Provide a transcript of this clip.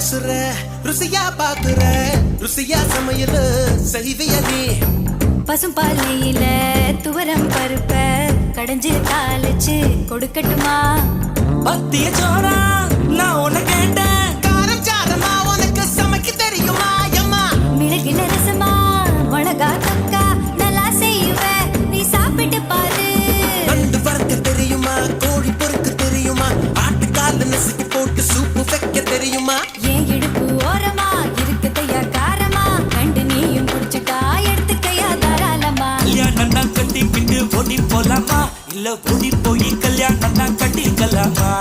பேசுற ருசியா பாக்குற ருசியா சமையல் செய்விய நீ பசும்பாலையில துவரம் பருப்ப கடைஞ்சு தாளிச்சு கொடுக்கட்டுமா பத்திய சோறா நான் உன்னை கேட்டேன் காரம் சாரமா உனக்கு சமைக்க தெரியுமா அம்மா மிளகு நரசமா மிளகா தொக்கா நல்லா செய்வ நீ சாப்பிட்டு பாரு நண்டு வறுக்க தெரியுமா கோழி பொறுக்க தெரியுமா ஆட்டுக்கால நசுக்கி போட்டு சூப்பு வைக்க தெரியுமா ஏன் இடுப்பு ஓரமா இருக்குதையா காரமா கண்டு நீயும் குடிச்சுட்டா எடுத்துக்கையா தாராளமா கல்யாணம் கட்டிக்கிட்டு ஓடி போலாமா இல்ல ஓடி போய் கல்யாணம் கட்டிக்கலாமா